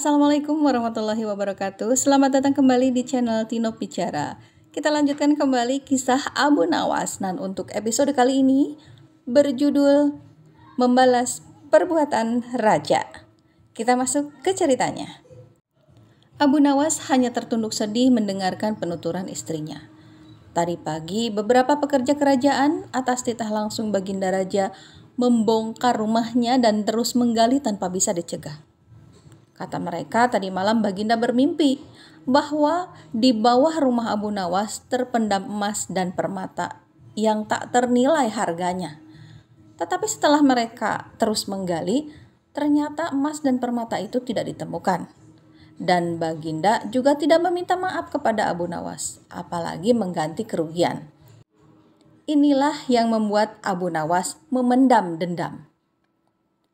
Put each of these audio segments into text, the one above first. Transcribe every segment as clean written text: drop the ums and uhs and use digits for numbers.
Assalamualaikum warahmatullahi wabarakatuh. Selamat datang kembali di channel Tino Bicara. Kita lanjutkan kembali kisah Abu Nawas. Dan untuk episode kali ini berjudul Membalas Perbuatan Raja. Kita masuk ke ceritanya. Abu Nawas hanya tertunduk sedih mendengarkan penuturan istrinya. Tadi pagi beberapa pekerja kerajaan atas titah langsung Baginda Raja membongkar rumahnya dan terus menggali tanpa bisa dicegah. Kata mereka, tadi malam Baginda bermimpi bahwa di bawah rumah Abu Nawas terpendam emas dan permata yang tak ternilai harganya. Tetapi setelah mereka terus menggali, ternyata emas dan permata itu tidak ditemukan. Dan Baginda juga tidak meminta maaf kepada Abu Nawas, apalagi mengganti kerugian. Inilah yang membuat Abu Nawas memendam dendam.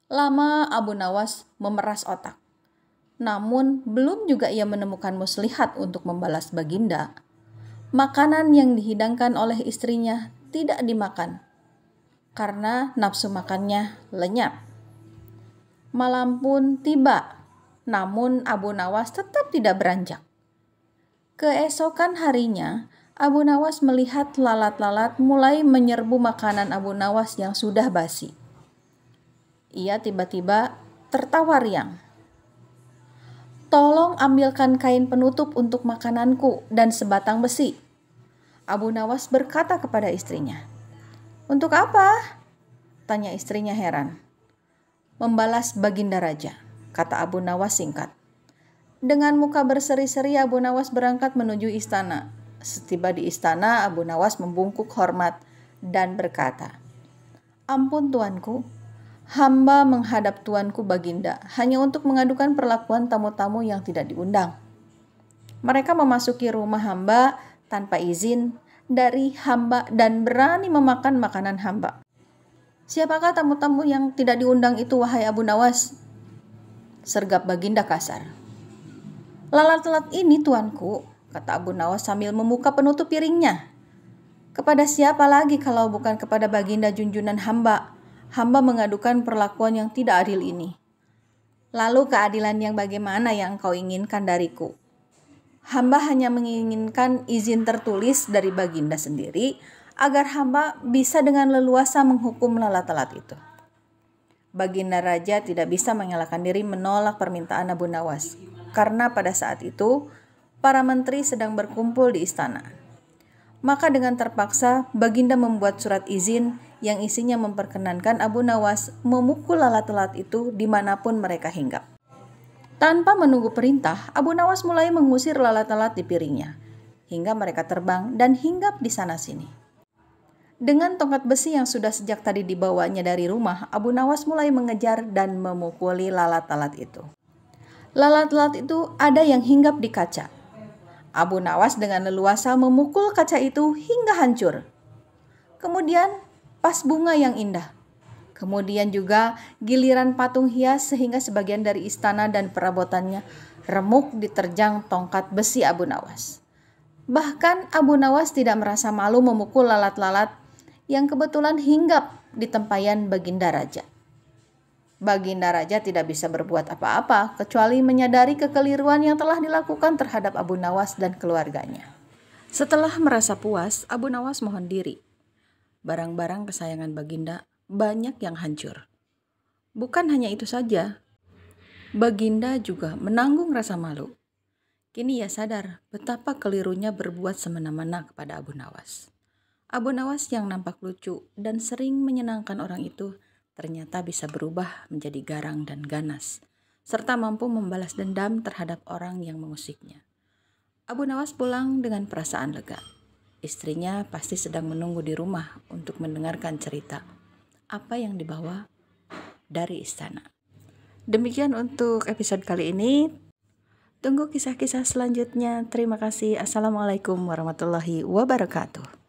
Lama Abu Nawas memeras otak. Namun belum juga ia menemukan muslihat untuk membalas Baginda. Makanan yang dihidangkan oleh istrinya tidak dimakan karena nafsu makannya lenyap. Malam pun tiba, namun Abu Nawas tetap tidak beranjak. Keesokan harinya, Abu Nawas melihat lalat-lalat mulai menyerbu makanan Abu Nawas yang sudah basi. Ia tiba-tiba tertawa riang. "Tolong ambilkan kain penutup untuk makananku dan sebatang besi," Abu Nawas berkata kepada istrinya. "Untuk apa?" tanya istrinya heran. "Membalas Baginda Raja," kata Abu Nawas singkat. Dengan muka berseri-seri Abu Nawas berangkat menuju istana. Setiba di istana, Abu Nawas membungkuk hormat dan berkata, "Ampun tuanku, hamba menghadap tuanku Baginda hanya untuk mengadukan perlakuan tamu-tamu yang tidak diundang. Mereka memasuki rumah hamba tanpa izin dari hamba dan berani memakan makanan hamba." "Siapakah tamu-tamu yang tidak diundang itu, wahai Abu Nawas?" sergap Baginda kasar. "Lalat-lalat ini tuanku," kata Abu Nawas sambil membuka penutup piringnya. "Kepada siapa lagi kalau bukan kepada Baginda junjunan hamba? Hamba mengadukan perlakuan yang tidak adil ini. Lalu keadilan yang bagaimana yang kau inginkan dariku? Hamba hanya menginginkan izin tertulis dari Baginda sendiri agar hamba bisa dengan leluasa menghukum lalat-lalat itu." Baginda Raja tidak bisa mengelakkan diri menolak permintaan Abu Nawas, karena pada saat itu para menteri sedang berkumpul di istana. Maka dengan terpaksa Baginda membuat surat izin yang isinya memperkenankan Abu Nawas memukul lalat-lalat itu dimanapun mereka hinggap. Tanpa menunggu perintah, Abu Nawas mulai mengusir lalat-lalat di piringnya, hingga mereka terbang dan hinggap di sana-sini. Dengan tongkat besi yang sudah sejak tadi dibawanya dari rumah, Abu Nawas mulai mengejar dan memukuli lalat-lalat itu. Lalat-lalat itu ada yang hinggap di kaca. Abu Nawas dengan leluasa memukul kaca itu hingga hancur. Kemudian vas bunga yang indah. Kemudian juga giliran patung hias sehingga sebagian dari istana dan perabotannya remuk diterjang tongkat besi Abu Nawas. Bahkan Abu Nawas tidak merasa malu memukul lalat-lalat yang kebetulan hinggap di tempayan Baginda Raja. Baginda Raja tidak bisa berbuat apa-apa kecuali menyadari kekeliruan yang telah dilakukan terhadap Abu Nawas dan keluarganya. Setelah merasa puas, Abu Nawas mohon diri. Barang-barang kesayangan Baginda banyak yang hancur. Bukan hanya itu saja, Baginda juga menanggung rasa malu. Kini ia sadar betapa kelirunya berbuat semena-mena kepada Abu Nawas. Abu Nawas yang nampak lucu dan sering menyenangkan orang itu ternyata bisa berubah menjadi garang dan ganas, serta mampu membalas dendam terhadap orang yang mengusiknya. Abu Nawas pulang dengan perasaan lega. Istrinya pasti sedang menunggu di rumah untuk mendengarkan cerita apa yang dibawa dari istana. Demikian untuk episode kali ini. Tunggu kisah-kisah selanjutnya. Terima kasih. Assalamualaikum warahmatullahi wabarakatuh.